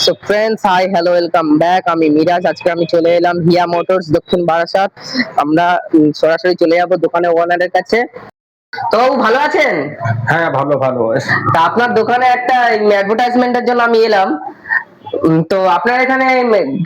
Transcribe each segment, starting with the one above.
So friends, hi hello, welcome back. আমি মিরাজ। আজকে আমি চলে এলাম হিয়া মোটরস, দক্ষিণ বারাসাত। আমরা সরাসরি চলে যাবো দোকানের ওনারের কাছে। তো বাবু, ভালো আছেন? হ্যাঁ, ভালো ভালো। তা আপনার দোকানে একটা অ্যাডভার্টাইজমেন্টের জন্য আমি এলাম। তো আপনার এখানে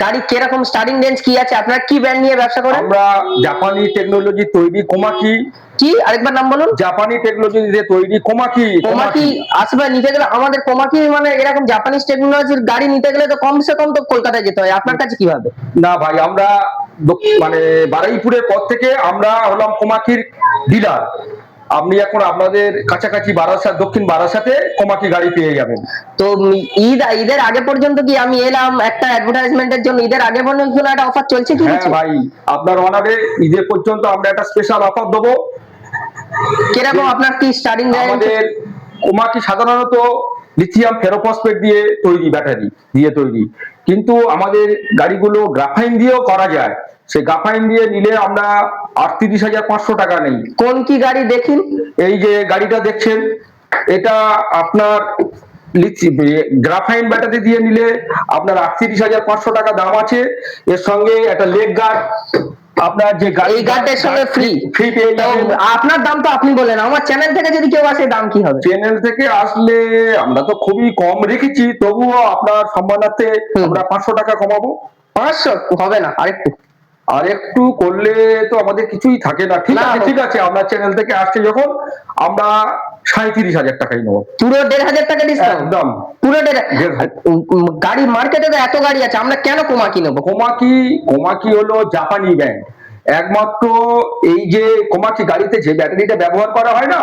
গাড়ি কিরকম স্টার্টিং রেঞ্জ কি আছে? আপনার কি ব্র্যান্ড নিয়ে ব্যবসা করেন? আমরা জাপানি টেকনোলজি তৈরি কোমাকি। কি আরেকবার নাম বলুন? জাপানি টেকনোলজি দিয়ে তৈরি কোমাকি। কোমাকি আসবে নিতে গেলে আমাদের কোমাকি মানে এরকম জাপানিজ টেকনোলজির গাড়ি নিতে গেলে তো কমসে কম তো কলকাতায় যেতে হয়। আপনার কাছে কিভাবে? না ভাই, আমরা মানে বারুইপুরের পর থেকে আমরা হলাম কোমাকির ডিলার। আপনি এখন আপনাদের কাছাকাছি বারাসাত, দক্ষিণ বারাসাতে কোমাকি গাড়ি পেয়ে যাবেন। তো ঈদের আগে পর্যন্ত কি আমি এলাম একটা অ্যাডভার্টাইজমেন্টের জন্য? ঈদের আগে পর্যন্ত কোনো একটা অফার চলছে কি? হ্যাঁ ভাই, আপনার অনারে ঈদের পর্যন্ত আমরা একটা স্পেশাল অফার দেবো। কিরকম আপনার কি স্টার্টিং রেঞ্জ? আমাদের কোমাকি সাধারণত লিথিয়াম ফেরোফসফেট দিয়ে তৈরি, ব্যাটারি দিয়ে তৈরি, কিন্তু আমাদের গাড়িগুলো গ্রাফাইন দিয়েও করা যায়। সে গ্রাফাইন দিয়ে নিলে আমরা 38,500 টাকা নেই। কোন কি গাড়ি দেখুন? এই যে গাড়িটা দেখছেন, এটা আপনার গ্রাফাইন ব্যাটারি দিয়ে নিলে আপনার 38,500 টাকা দাম আছে। এর সঙ্গে একটা লেগ গার্ড, আপনার যে এই গার্ডের সঙ্গে ফ্রি ফ্রি পেয়ে যাবেন। আপনার দাম তো আপনি বলেন, আমার চ্যানেল থেকে যদি কেউ আসে দাম কি হবে? চ্যানেল থেকে আসলে আমরা তো খুবই কম রেখেছি, তবুও আপনার সম্মানার্থে আমরা 500 টাকা কমাবো। 500 হবে না? আরেকটু আর একটু করলে তো আমাদের কিছুই থাকে না। ঠিক আছে, ঠিক আছে, আপনার চ্যানেল থেকে আসছে যখন আমরা 37,000 টাকাই নেবো। পুরো 1,500 টাকা ডিসকাউন্ট? একদম পুরো 1,500। গাড়ি মার্কেটে তো এত গাড়ি আছে, আমরা কেন কোমাকি নেবো? কোমাকি হলো জাপানি ব্র্যান্ড। একমাত্র এই যে কোমাকি গাড়িতে যে ব্যাটারিটা ব্যবহার করা হয় না,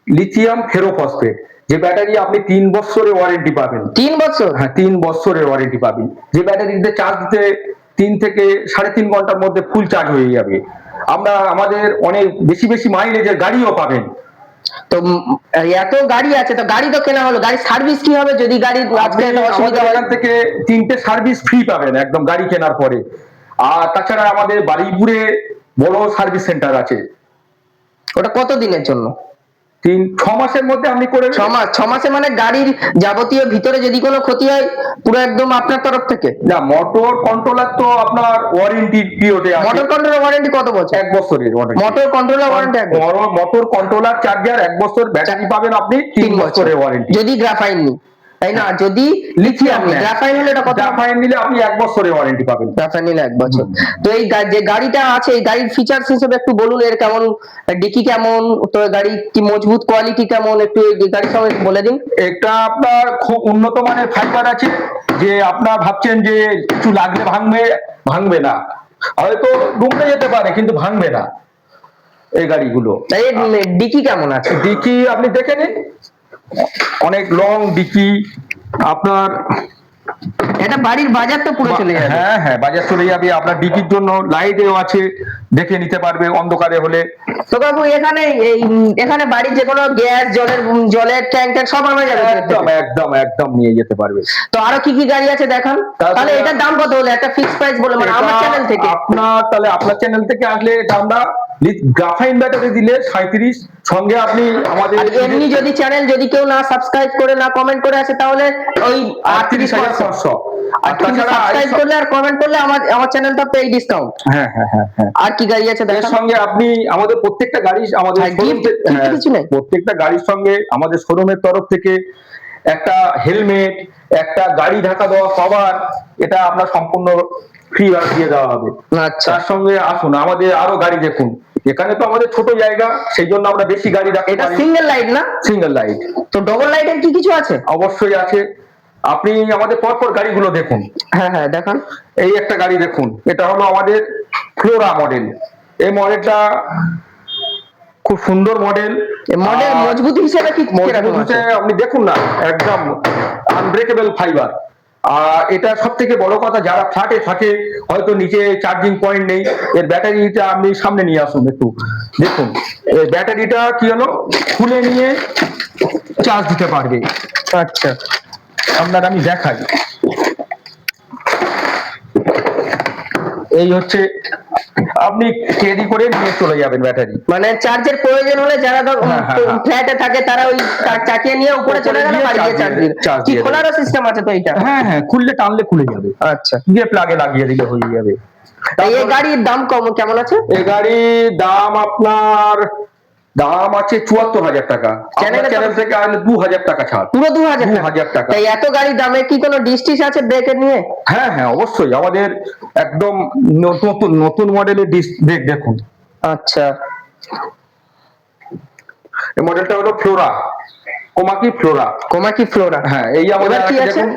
লিথিয়াম ফেরোফসফেট, যে ব্যাটারি আপনি 3 বছরের ওয়ারেন্টি পাবেন। 3 বছর? হ্যাঁ, 3 বছরের ওয়ারেন্টি পাবেন। যে ব্যাটারিতে চার্জ দিতে 3 থেকে 3.5 ঘন্টার মধ্যে ফুল চার্জ হয়ে যাবে। আমরা আমাদের অনেক বেশি বেশি মাইলেজের গাড়িও পাবেন। তো এত গাড়ি আছে, তো গাড়ি তো কেনা হলো, গাড়ি সার্ভিস কি হবে যদি গাড়ি আজকে অসুবিধা হয়? এখান থেকে 3টে সার্ভিস ফ্রি পাবেন একদম গাড়ি কেনার পরে। আর তাছাড়া আমাদের বারুইপুরে বড় সার্ভিস সেন্টার আছে। ওটা কত দিনের জন্য? 6 মাসের মধ্যে আপনি করে 6 মাস? 6 মাসে মানে গাড়ির যাবতীয় ভিতরে যদি কোনো ক্ষতি হয় পুরো একদম আপনার তরফ থেকে? না, মোটর কন্ট্রোলার তো আপনার ওয়ারেন্টি পিরিয়ডে আছে। মোটর কন্ট্রোলার ওয়ারেন্টি কত বছর? 1 বছরের warranty. Motor controller warranty motor controller charger 1 বছর, ব্যাটারি পাবেন আপনি 3 বছরের ওয়ারেন্টি। যদি গ্রাফাইন নি, তাই না? যদি লিথিয়াম নি, গ্রাফাইন হলে এটা কত? গ্রাফাইন নিলে আপনি 1 বছরের ওয়ারেন্টি পাবেন। গ্রাফাইন নিলে 1 বছর। তো এই যে গাড়িটা আছে, এই গাড়ির ফিচারস হিসেবে একটু বলুন। এর কেমন ডিকি, কেমন তো গাড়ি, কি মজবুত, কোয়ালিটি কেমন, একটু এই গাড়ির সঙ্গে বলে দিন। এটা আপনার খুব উন্নত মানের ফাইবার আছে, যে আপনার ভাবছেন যে কিছু লাগলে ভাঙবে না, হয়তো ডুবে যেতে পারে কিন্তু ভাঙবে না এই গাড়িগুলো। এই ডিকি কেমন আছে? ডিকি আপনি দেখে নিন, অনেক লং ডিকি আপনার। এটা বাড়ির বাজার তো পুরো চলে যাবে। হ্যাঁ হ্যাঁ, বাজার চলে যাবে। আপনার ডিকির জন্য লাইটও আছে, দেখে নিতে পারবে অন্ধকারে হলে। তো বাবু, এখানে বাড়ির যে কোনো গ্যাস, জলের ট্যাঙ্ক সব আনা যাবে? একদম একদম একদম নিয়ে যেতে পারবে। তো আরো কি কি গাড়ি আছে দেখান। তাহলে এটার দাম কত হলো? একটা ফিক্স প্রাইস বলে, মানে আমার চ্যানেল থেকে। আপনার চ্যানেল থেকে আসলে এটা আমরা গ্রাফাইন ব্যাটারি দিলে 37, সঙ্গে আপনি আমাদের এমনি যদি চ্যানেল যদি কেউ না সাবস্ক্রাইব করে, না কমেন্ট করে আসে, তাহলে ওই 38,500। আর সাবস্ক্রাইব করলে আর কমেন্ট করলে আমার চ্যানেলটা পেই ডিসকাউন্ট। হ্যাঁ হ্যাঁ হ্যাঁ হ্যাঁ। আর কি গাড়ি আছে এর সঙ্গে আপনি আমাদের প্রত্যেকটা গাড়ি, আমাদের প্রত্যেকটা গাড়ির সঙ্গে আমাদের শোরুমের তরফ থেকে একটা হেলমেট, একটা গাড়ি ঢাকা দেওয়া কভার, এটা আপনার সম্পূর্ণ ফ্রি দিয়ে দেওয়া হবে। আচ্ছা, তার সঙ্গে আসুন আমাদের আরো গাড়ি দেখুন। এখানে তো আমাদের ছোট জায়গা, সেই জন্য আমরা বেশি গাড়ি রাখি। এটা সিঙ্গেল লাইট না? Single light. তো ডবল লাইটের কি কিছু আছে? অবশ্যই আছে। আপনি আমাদের পরপর গাড়িগুলো দেখুন। হ্যাঁ হ্যাঁ, দেখান। এই একটা গাড়ি দেখুন, এটা হলো আমাদের ফ্লোরা মডেল। এই মডেলটা খুব সুন্দর মডেল। মডেল মজবুত হিসেবে কি আপনি দেখুন না, একদম আনব্রেকেবল ফাইবার। আর এটা সব থেকে বড় কথা, যারা ফ্ল্যাটে থাকে হয়তো নিচে চার্জিং পয়েন্ট নেই, এর ব্যাটারিটা আপনি সামনে নিয়ে আসুন একটু দেখুন। এই ব্যাটারিটা কি হলো, খুলে নিয়ে চার্জ দিতে পারবে। আচ্ছা, আপনার আমি দেখাই। এই হচ্ছে আপনি ক্যারি করে নিয়ে চলে যাবেন ব্যাটারি। মানে চার্জের প্রয়োজন হলে যারা হ্যাঁ, হ্যাঁ। ফ্ল্যাটে থাকে তারা ওই চাকিয়ে নিয়ে উপরে চলে গেল, নিয়ে বাড়ি গিয়ে চার্জ দিল। চার্জ কি দিয়ে দেবে। খোলারও সিস্টেম আছে তো এইটা? হ্যাঁ হ্যাঁ, খুললে টানলে খুলে যাবে, আচ্ছা। দিয়ে প্লাগে লাগিয়ে দিলে হয়ে যাবে। এই গাড়ির দাম কেমন আছে? এই গাড়ির দাম আপনার দাম আছে 74,000 টাকা। চ্যানেলে তো- চ্যানেল থেকে আসলে 2,000 টাকা ছাড়। পুরো 2000 2,000 টাকা। তাই এত গাড়ির দামে কি কোনো ডিস্টিস আছে ব্রেকের নিয়ে? হ্যাঁ হ্যাঁ, অবশ্যই আমাদের একদম নতুন নতুন মডেলের ডিস্ক ব্রেক দেখুন। আচ্ছা। এই মডেলটা হলো Flora, Komaki Flora. Komaki Flora. হ্যাঁ, এই আমাদের এবার কি আছে? দেখুন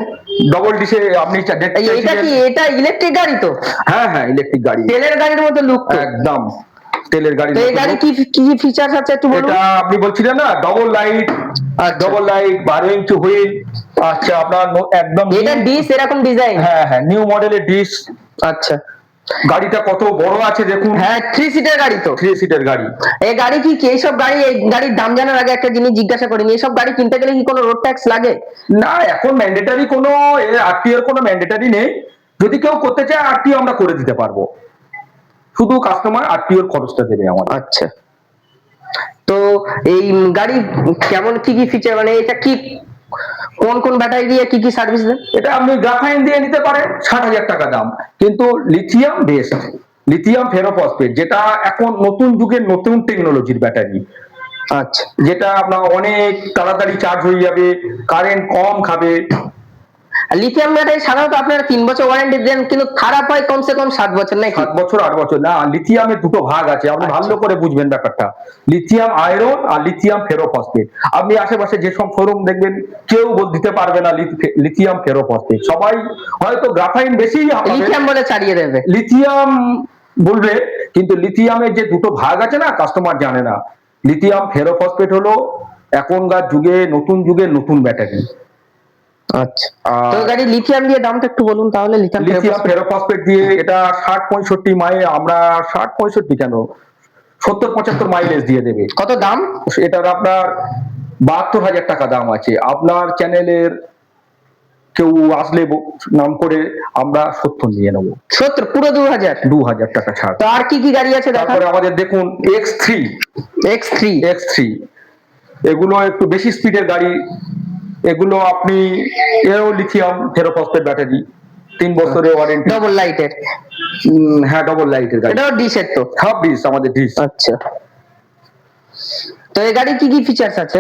ডবল ডিসে আপনি দেখতে এটা কি, এটা ইলেকট্রিক গাড়ি তো? হ্যাঁ হ্যাঁ, ইলেকট্রিক গাড়ি, তেলের গাড়ির মতো লুক তো। একদম তেলের গাড়ি। তো এই গাড়ি কি কি ফিচার্স আছে একটু বলুন। এটা আপনি বলছিলেন না ডবল লাইট, আচ্ছা। ডবল লাইট 12 ইঞ্চি হুইল। আচ্ছা, আপনার একদম এটা ডিস এরকম ডিজাইন? হ্যাঁ হ্যাঁ, নিউ মডেলের ডিস। আচ্ছা। গাড়িটা কত বড় আছে দেখুন। হ্যাঁ, 3 সিটের গাড়ি তো। 3 সিটের গাড়ি। এই গাড়ি কি এইসব গাড়ি, এই গাড়ির দাম জানার আগে একটা জিনিস জিজ্ঞাসা করিনি, এইসব গাড়ি কিনতে গেলে কি কোনো রোড ট্যাক্স লাগে? না, এখন ম্যান্ডেটরি কোনো আরটিও এর কোনো ম্যান্ডেটরি নেই। যদি কেউ করতে চায় আরটিও আমরা করে দিতে পারবো, শুধু কাস্টমার আরটিও এর খরচটা দেবে আমাদের। আচ্ছা। তো এই গাড়ি কেমন, কি কি ফিচার, মানে এটা কি কোন কোন ব্যাটারি দিয়ে কি কি সার্ভিস দেন? এটা আপনি গ্রাফাইন দিয়ে নিতে পারেন, 60,000 টাকা দাম, কিন্তু লিথিয়াম বেসড, লিথিয়াম ফেরোফসফেট, যেটা এখন নতুন যুগের নতুন টেকনোলজির ব্যাটারি। আচ্ছা। যেটা আপনার অনেক তাড়াতাড়ি চার্জ হয়ে যাবে, কারেন্ট কম খাবে। লিথিয়াম ব্যাটারি সাধারণত আপনারা 3 বছর ওয়ারেন্টি দেন, কিন্তু খারাপ হয় কমসে কম 7 বছর নাকি? 7 বছর 8 বছর না, লিথিয়ামের দুটো ভাগ আছে, আপনি আচ্ছা। ভালো করে বুঝবেন ব্যাপারটা। লিথিয়াম আয়রন আর লিথিয়াম ফেরোফসফেট। আপনি আশেপাশে যেসব শোরুম দেখবেন কেউ দিতে পারবে না লিথিয়াম ফেরোফসফেট, সবাই হয়তো গ্রাফাইন বেশি লিথিয়াম বলে ছাড়িয়ে দেবে, লিথিয়াম বলবে, কিন্তু লিথিয়ামের যে দুটো ভাগ আছে না, কাস্টমার জানে না। লিথিয়াম ফেরোফসফেট হলো এখনকার যুগে নতুন যুগের নতুন ব্যাটারি। আচ্ছা। তো গাড়ি লিথিয়াম দিয়ে দামটা একটু বলুন তাহলে। লিথিয়াম ফেরোফসফেট দিয়ে এটা 60-65 মাইল, আমরা 60-65 কেন 70-75 মাইলেজ দিয়ে দেবে। কত দাম? এটার আপনার 72,000 টাকা দাম আছে। আপনার চ্যানেলের কেউ আসলে নাম করে আমরা 70 নিয়ে নেবো। 70? পুরো 2000? 2,000 টাকা ছাড়। তো আর কি কি গাড়ি আছে দেখান? তারপরে আমাদের দেখুন X3। X3 এগুলো একটু বেশি স্পিডের গাড়ি। এগুলো আপনি এও লিথিয়াম ফেরোফসফেট ব্যাটারি, 3 বছরের ওয়ারেন্টি। ডবল লাইটের? হ্যাঁ, ডবল লাইটের গাড়ি। এটাও ডিসের তো? সব ডিস, আমাদের ডিস। আচ্ছা। তো এই গাড়ি কি কি ফিচার্স আছে?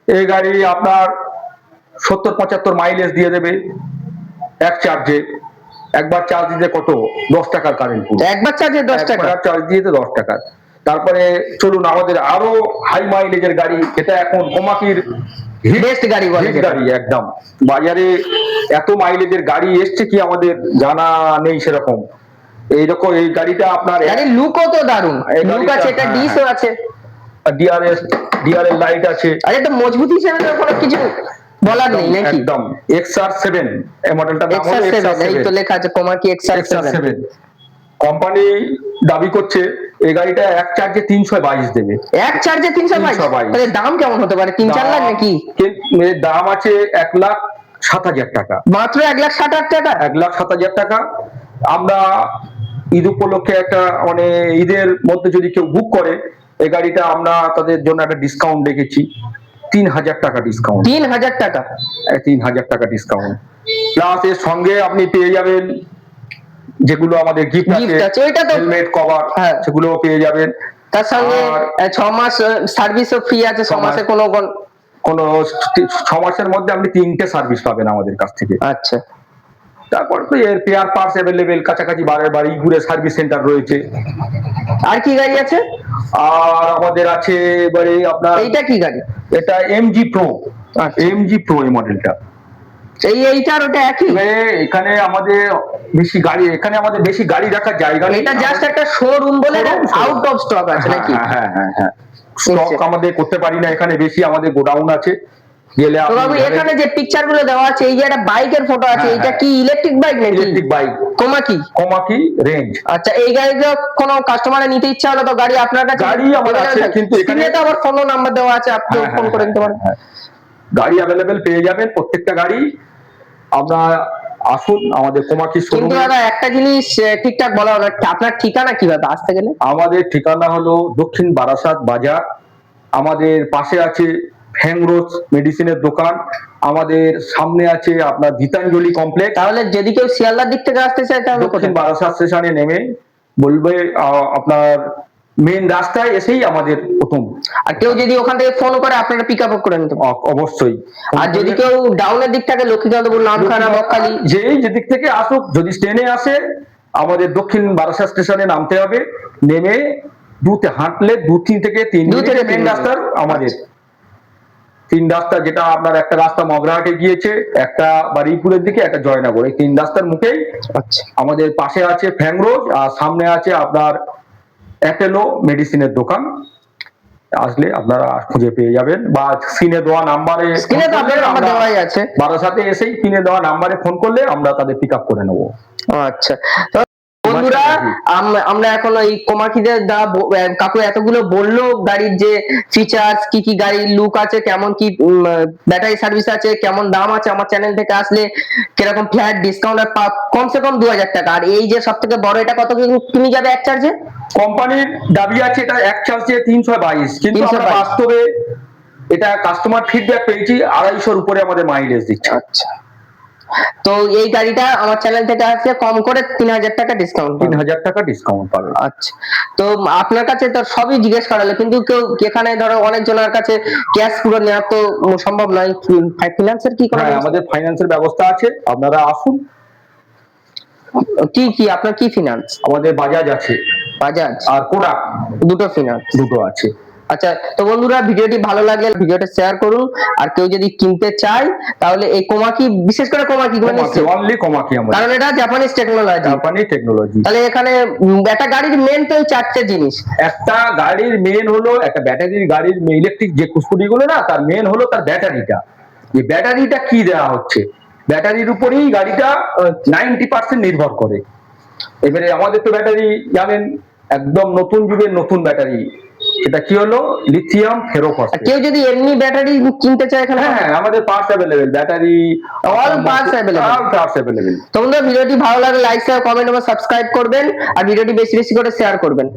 এই গাড়ি আপনার 70-75 মাইলেজ দিয়ে দেবে এক চার্জে। একবার চার্জ দিতে কত? 10 টাকার কারেন্ট পুরো। একবার চার্জে 10 টাকা? একবার চার্জ দিতে 10 টাকা। তারপরে চলুন আমাদের আরো হাই মাইলেজের গাড়ি, এটা এখন কোমাকির বেস্ট গাড়ি বলে হিট গাড়ি একদম। বাজারে এত মাইলেজের গাড়ি এসছে কি আমাদের জানা নেই সেরকম। এইরকম এই গাড়িটা আপনার গাড়ির লুকও তো দারুণ, লুক আছে, এটা ডিসও আছে, ডিআরএল লাইট আছে। আর এটা মজবুত হিসেবে তো কোনো কিছু বলার নেই নাকি? একদম। XR7 এই মডেলটার নাম হলো XR7, এই তো লেখা আছে কোমাকি XR7। কোম্পানি দাবি করছে এই গাড়িটা এক চার্জে 322 দেবে। এক চার্জে 322? তাহলে দাম কেমন হতে পারে? 3-4 লাখ নাকি? এর দাম আছে 1,07,000 টাকা। মাত্র 1,60,000 টাকা? 1,07,000 টাকা। আমরা ঈদ উপলক্ষে একটা মানে ঈদের মধ্যে যদি কেউ বুক করে এই গাড়িটা, আমরা তাদের জন্য একটা ডিসকাউন্ট রেখেছি, 3,000 টাকা ডিসকাউন্ট। 3,000 টাকা? 3,000 টাকা ডিসকাউন্ট। প্লাস এর সঙ্গে আপনি পেয়ে যাবেন যেগুলো আমাদের গিফট আছে, ওইটা তো হেলমেট কভার, সেগুলো পেয়ে যাবেন। তার সঙ্গে 6 মাস সার্ভিসও ফ্রি আছে, 6 মাসে কোনো 6 মাসের মধ্যে আপনি 3টে সার্ভিস পাবেন আমাদের কাছ থেকে। আচ্ছা। তারপর তো এর পেয়ার পার্টস অ্যাভেলেবেল, কাছাকাছি বাড়ি ঘুরে সার্ভিস সেন্টার রয়েছে। আর কি গাড়ি আছে? আর আমাদের আছে এবারে আপনার, এইটা কি গাড়ি? এটা MG Pro। MG Pro এই মডেলটা। এইটার ওটা একই? এখানে আমাদের বেশি গাড়ি রাখার জায়গা নেই। এটা জাস্ট একটা শোরুম বলে আউট অফ স্টক আছে নাকি? হ্যাঁ, স্টক আমাদের করতে পারি না এখানে, বেশি আমাদের গোডাউন আছে। গেলে তো বাবু এখানে যে পিকচার গুলো দেওয়া আছে, এই যে একটা বাইকের ফটো আছে, এটা কি ইলেকট্রিক বাইক নাকি? Electric bike, Komaki range. আচ্ছা, এই গাড়িটা কোনো কাস্টমারে নিতে ইচ্ছা হলে তো গাড়ি আপনার কাছে? গাড়ি আমার আছে, কিন্তু এখানে তো আবার ফোন নাম্বার দেওয়া আছে, আপনি ফোন করে নিতে পারেন। গাড়ি অ্যাভেলেবেল পেয়ে যাবেন, প্রত্যেকটা গাড়ি আমরা আসুন আমাদের কোমাকি কিন্তু শোরুমে। দাদা একটা জিনিস ঠিকঠাক বলা হলো না, আপনার ঠিকানা কিভাবে আসতে গেলে? আমাদের ঠিকানা হলো দক্ষিণ বারাসাত বাজার। আমাদের পাশে আছে ফ্যাংরোজ মেডিসিনের দোকান, আমাদের সামনে আছে আপনার গীতাঞ্জলি কমপ্লেক্স। তাহলে যদি কেউ শিয়ালদার দিক থেকে আসতে চায় তাহলে দক্ষিণ কোথায়? বারাসাত স্টেশনে নেমে বলবে আপনার মেন রাস্তায় এসেই আমাদের প্রথম। আর কেউ যদি ওখান থেকে ফোন করে আপনারা পিক আপ করে নিতে পারেন। অবশ্যই। আর যদি কেউ ডাউনের দিক থেকে লক্ষ্মীকান্তপুর, নামখানা, বকখালি, যেই যেদিক থেকে আসুক, যদি ট্রেনে আসে আমাদের দক্ষিণ বারাসাত স্টেশনে নামতে হবে, নেমে হাঁটলে 2 থেকে 3 2 থেকে 3 মেন মিনিট। রাস্তার আমাদের 3 রাস্তা, যেটা আপনার একটা রাস্তা মগরাহাটে গিয়েছে, একটা বারুইপুরের দিকে, একটা জয়নগর, এই 3 রাস্তার মুখেই আচ্ছা। আমাদের পাশে আছে ফ্যাংরোজ, আর সামনে আছে আপনার অ্যাপেলো মেডিসিনের দোকান। আসলে আপনারা খুঁজে পেয়ে যাবেন, বা স্ক্রিনে দেওয়া নাম্বারে, স্ক্রিনে তো আপনার নাম্বার দেওয়াই আছে। বারাসাতে এসেই স্ক্রিনে দেওয়া নাম্বারে ফোন করলে আমরা তাদের পিক আপ করে নেবো। আচ্ছা, তো বন্ধুরা আমরা এখন ওই কোমাকিদের কাকু এতগুলো বললো গাড়ির যে ফিচার্স, কি কি গাড়ির লুক আছে, কেমন কি ব্যাটারি সার্ভিস আছে, কেমন দাম আছে, আমার চ্যানেল থেকে আসলে কিরকম ফ্ল্যাট ডিসকাউন্ট কমসে কম 2000 টাকা। আর এই যে সব থেকে বড়, এটা কত কিনে যাবে এক চার্জে? কোম্পানির দাবি আছে এটা এক চার্জে 322, কিন্তু আমরা 322 বাস্তবে এটা কাস্টমার ফিডব্যাক পেয়েছি 250-এর উপরে আমাদের মাইলেজ দিচ্ছে। আচ্ছা, তো এই গাড়িটা আমার চ্যানেল থেকে আসলে কম করে 3000 টাকা ডিসকাউন্ট। 3000 টাকা ডিসকাউন্ট পাবে। আচ্ছা, তো আপনার কাছে তো সবই জিজ্ঞেস করালে, কিন্তু কেউ এখানে ধরো অনেকজনের কাছে ক্যাশ পুরো নেওয়া তো সম্ভব নয়, ফাইন্যান্সের কি কোনো হ্যাঁ, আমাদের ফাইন্যান্সের ব্যবস্থা আছে, আপনারা আসুন। কি কি আপনার কি ফিনান্স? আমাদের বাজাজ আছে, বাজাজ আর কোডাক, দুটো ফিনান্স। দুটো আছে। আচ্ছা, তো বন্ধুরা ভিডিওটি ভালো লাগলে ভিডিওটা শেয়ার করুন। আর কেউ যদি কিনতে চায় তাহলে এই কোমাকি, বিশেষ করে কোমাকি অনলি কোমাকি আমাদের, কারণ এটা জাপানিজ টেকনোলজি। জাপানি টেকনোলজি। তাহলে এখানে একটা গাড়ির মেন তো 4টে জিনিস। একটা গাড়ির মেন হলো, একটা ব্যাটারির গাড়ির ইলেকট্রিক যে স্কুটি গুলো না, তার মেন হলো তার ব্যাটারিটা। এই ব্যাটারিটা কি দেওয়া হচ্ছে, ব্যাটারির উপরেই গাড়িটা 90% নির্ভর করে। এবারে আমাদের তো ব্যাটারি জানেন একদম নতুন যুগের নতুন ব্যাটারি, এটা কি হলো লিথিয়াম ফেরোফসফেট। কেউ যদি এমনি ব্যাটারি কিনতে চায় এখানে, হ্যাঁ আমাদের parts available, battery all parts available. তো বন্ধুরা ভিডিওটি ভালো লাগলে লাইক, শেয়ার, কমেন্ট এবং সাবস্ক্রাইব করবেন, আর ভিডিওটি বেশি বেশি করে শেয়ার করবেন।